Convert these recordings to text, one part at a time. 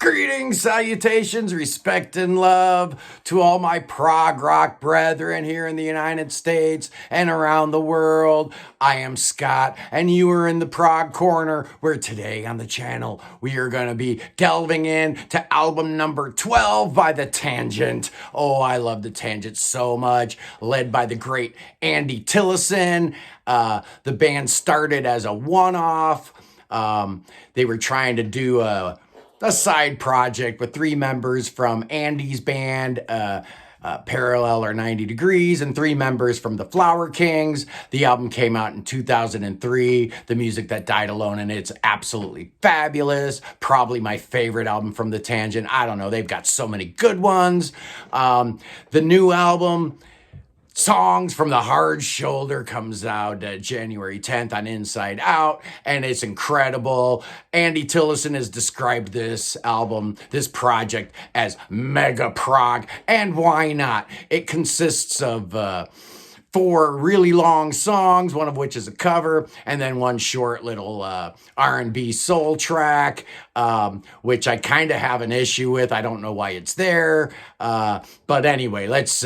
Greetings, salutations, respect, and love to all my prog rock brethren here in the United States and around the world. I am Scott, and you are in the Prog Corner, where today on the channel we are going to be delving in to album number 12 by The Tangent. Oh, I love The Tangent so much, led by the great Andy Tillison. The band started as a one-off. They were trying to do a side project with three members from Andy's band, Parallel or 90 Degrees, and three members from the Flower Kings. The album came out in 2003, The Music That Died Alone, and it's absolutely fabulous. Probably my favorite album from The Tangent. I don't know, they've got so many good ones. The new album, Songs from the Hard Shoulder, comes out January 10th on Inside Out, and it's incredible. Andy Tillison has described this album, this project, as mega prog, and why not? It consists of four really long songs, one of which is a cover, and then one short little R&B soul track, which I kind of have an issue with. I don't know why it's there, but anyway, let's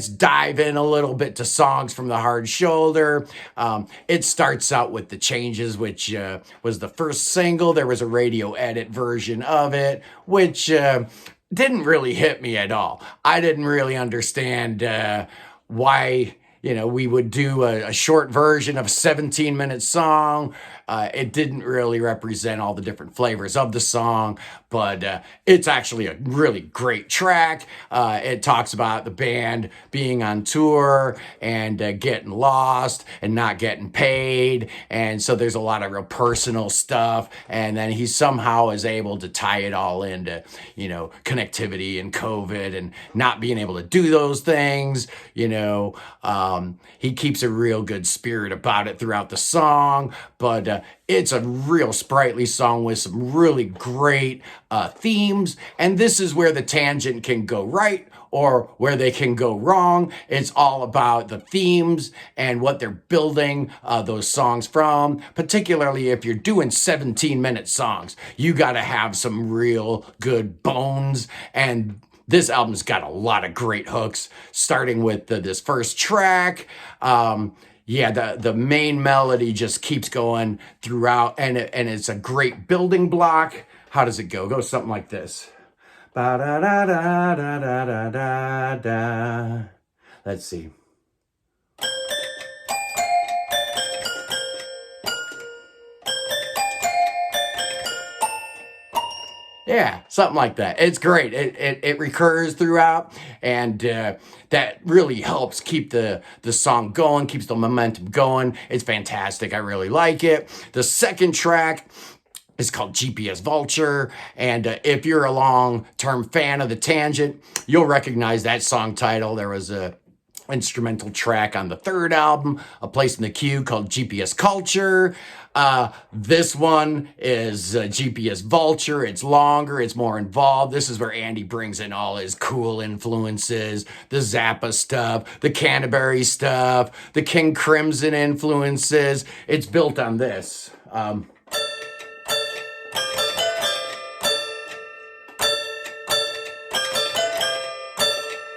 dive in a little bit to Songs from the Hard Shoulder. It starts out with The Changes, which was the first single. There was a radio edit version of it, which didn't really hit me at all. I didn't really understand why we would do a short version of a 17-minute song. It didn't really represent all the different flavors of the song, but it's actually a really great track. It talks about the band being on tour and getting lost and not getting paid. And so there's a lot of real personal stuff. And then he somehow is able to tie it all into, connectivity and COVID and not being able to do those things. He keeps a real good spirit about it throughout the song, but it's a real sprightly song with some really great themes. And this is where The Tangent can go right or where they can go wrong. It's all about the themes and what they're building those songs from. Particularly if you're doing 17-minute songs, you got to have some real good bones. And this album's got a lot of great hooks, starting with this first track. The main melody just keeps going throughout, and it's a great building block. How does it go? It goes something like this. Ba-da-da-da-da-da-da-da. Let's see. Yeah, something like that. It's great. It recurs throughout, and that really helps keep the song going, keeps the momentum going. It's fantastic. I really like it. The second track is called GPS Vulture, and if you're a long-term fan of The Tangent, you'll recognize that song title. There was a instrumental track on the third album, A Place in the Queue, called GPS Culture. This one is GPS Vulture. It's longer, it's more involved. This is where Andy brings in all his cool influences, the Zappa stuff, the Canterbury stuff, the King Crimson influences. It's built on this.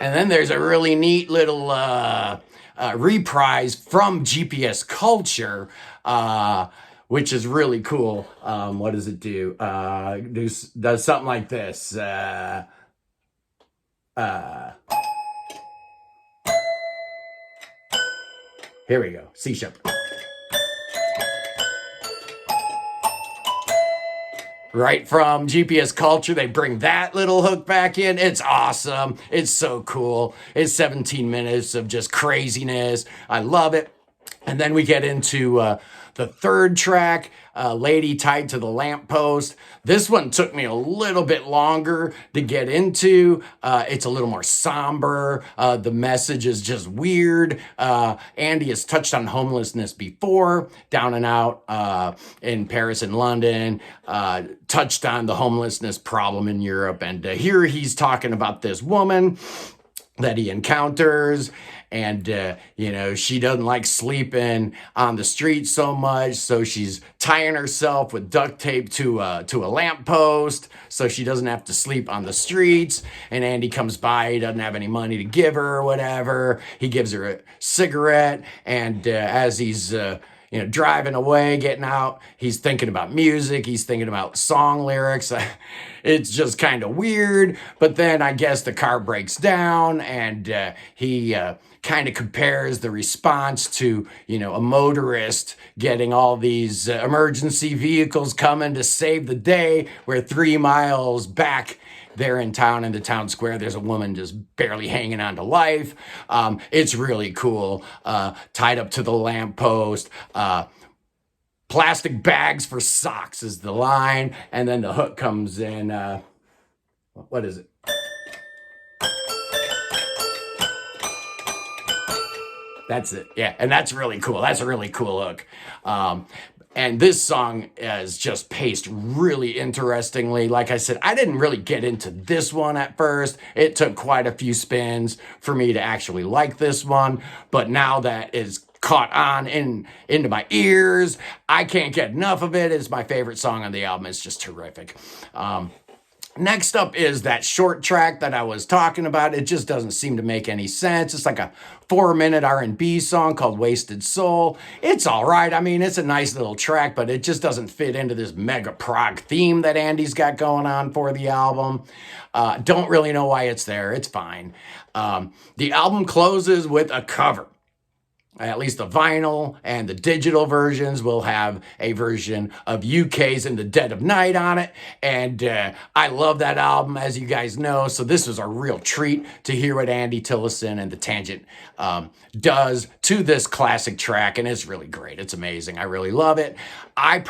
And then there's a really neat little reprise from GPS Culture, which is really cool. What does it do? Does something like this. Here we go. C sharp. Right from GPS Culture, they bring that little hook back in. It's awesome. It's so cool. It's 17 minutes of just craziness. I love it. And then we get into the third track, Lady Tied to the Lamppost. This one took me a little bit longer to get into. It's a little more somber. The message is just weird. Andy has touched on homelessness before, Down and Out in Paris and London, touched on the homelessness problem in Europe. And here he's talking about this woman that he encounters. And, she doesn't like sleeping on the street so much. So she's tying herself with duct tape to a lamppost so she doesn't have to sleep on the streets. And Andy comes by. He doesn't have any money to give her or whatever. He gives her a cigarette. And as he's driving away, getting out, he's thinking about music. He's thinking about song lyrics. It's just kind of weird. But then I guess the car breaks down, and he kind of compares the response to, a motorist getting all these emergency vehicles coming to save the day, where 3 miles back there in town, in the town square, there's a woman just barely hanging on to life. It's really cool. Tied up to the lamppost. Plastic bags for socks is the line. And then the hook comes in. What is it? That's it. Yeah. And that's really cool. That's a really cool hook. And this song is just paced really interestingly. Like I said, I didn't really get into this one at first. It took quite a few spins for me to actually like this one. But now that it's caught on into my ears, I can't get enough of it. It's my favorite song on the album. It's just terrific. Next up is that short track that I was talking about. It just doesn't seem to make any sense. It's like a 4-minute R&B song called Wasted Soul. It's all right. I mean, it's a nice little track, but it just doesn't fit into this mega prog theme that Andy's got going on for the album. Don't really know why it's there. It's fine. The album closes with a cover. At least the vinyl and the digital versions will have a version of UK's In the Dead of Night on it. And I love that album, as you guys know. So this was a real treat to hear what Andy Tillison and the Tangent does to this classic track. And it's really great. It's amazing. I really love it. I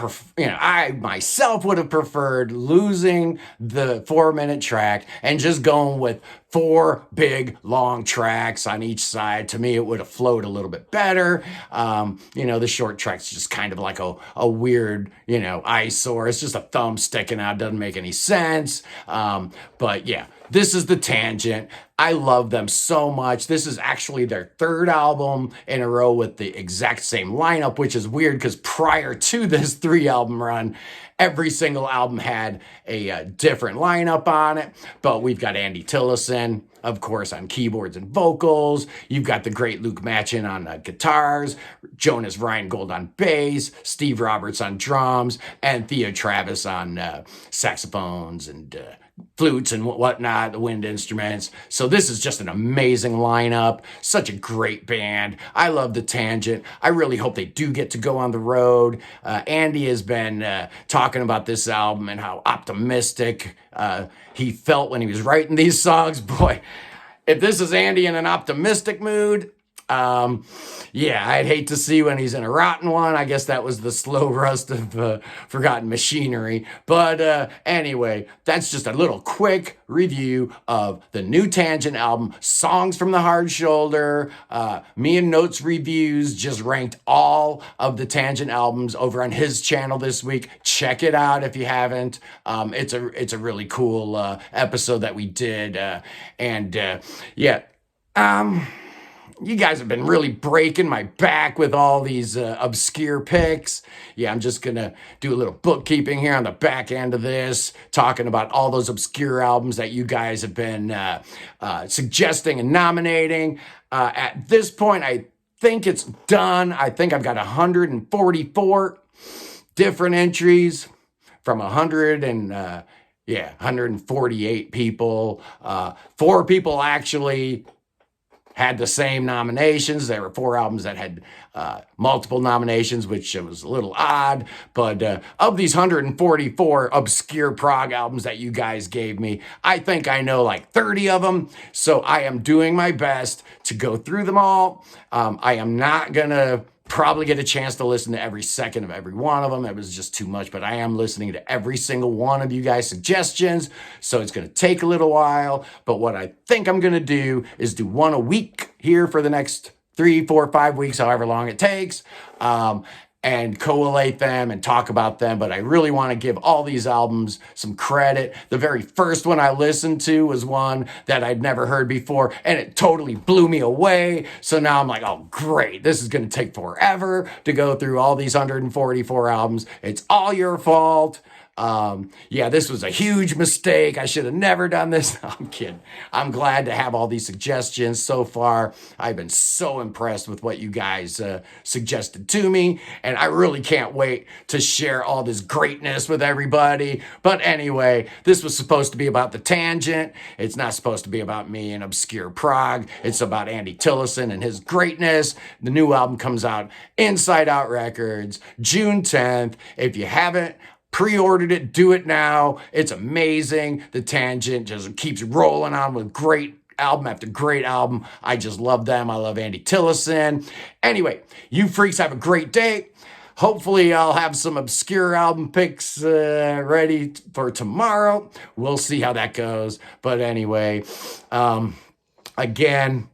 myself would have preferred losing the 4-minute track and just going with 4 big long tracks on each side. To me, it would have flowed a little bit better. The short track's just kind of like a weird, eyesore. It's just a thumb sticking out. Doesn't make any sense. But yeah, this is the Tangent. I love them so much. This is actually their 3rd album in a row with the exact same lineup, which is weird because prior to this 3-album run, every single album had a different lineup on it. But we've got Andy Tillison, of course, on keyboards and vocals. You've got the great Luke Machin on guitars, Jonas Rheingold on bass, Steve Roberts on drums, and Theo Travis on saxophones and flutes and whatnot, the wind instruments. So this is just an amazing lineup. Such a great band. I love the Tangent. I really hope they do get to go on the road. Andy has been talking about this album and how optimistic he felt when he was writing these songs. Boy, if this is Andy in an optimistic mood, I'd hate to see when he's in a rotten one. I guess that was the slow rust of Forgotten Machinery. But anyway, that's just a little quick review of the new Tangent album, Songs from the Hard Shoulder. Me and Notes Reviews just ranked all of the Tangent albums over on his channel this week. Check it out if you haven't. It's a really cool episode that we did. You guys have been really breaking my back with all these obscure picks. Yeah, I'm just going to do a little bookkeeping here on the back end of this, talking about all those obscure albums that you guys have been suggesting and nominating. At this point, I think it's done. I think I've got 144 different entries from 148 people. 4 people actually had the same nominations. There were 4 albums that had multiple nominations, which was a little odd. But of these 144 obscure prog albums that you guys gave me, I think I know like 30 of them. So I am doing my best to go through them all. I am not going to probably get a chance to listen to every second of every one of them. It was just too much, but I am listening to every single one of you guys' suggestions. So it's going to take a little while, but what I think I'm going to do is do one a week here for the next 3, 4, 5 weeks, however long it takes. and collate them and talk about them, but I really want to give all these albums some credit. The very first one I listened to was one that I'd never heard before, and it totally blew me away. So now I'm like, oh, great. This is going to take forever to go through all these 144 albums. It's all your fault. Yeah, this was a huge mistake. I should have never done this. No, I'm kidding. I'm glad to have all these suggestions so far. I've been so impressed with what you guys suggested to me, and I really can't wait to share all this greatness with everybody. But anyway, this was supposed to be about the tangent. It's not supposed to be about me and obscure prog. It's about Andy Tillison and his greatness. The new album comes out, Inside Out Records, June 10th. If you haven't pre-ordered it, do it now. It's amazing. The tangent just keeps rolling on with great album after great album. I just love them. I love Andy Tillison. Anyway, you freaks have a great day. Hopefully I'll have some obscure album picks ready for tomorrow. We'll see how that goes. But anyway, again,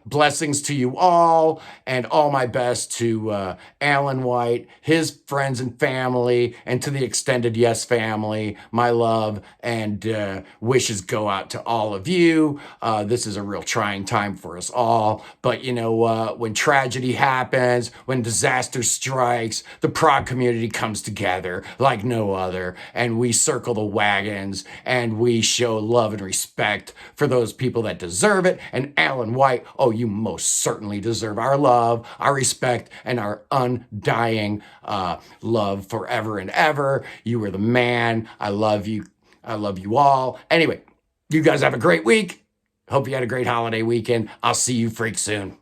blessings to you all, and all my best to Alan White, his friends and family, and to the extended Yes family. My love and wishes go out to all of you. This is a real trying time for us all, but you know what? When tragedy happens, when disaster strikes, the prog community comes together like no other, and we circle the wagons, and we show love and respect for those people that deserve it. And Alan White, oh, you most certainly deserve our love, our respect, and our undying love forever and ever. You were the man. I love you. I love you all. Anyway, you guys have a great week. Hope you had a great holiday weekend. I'll see you freaks soon.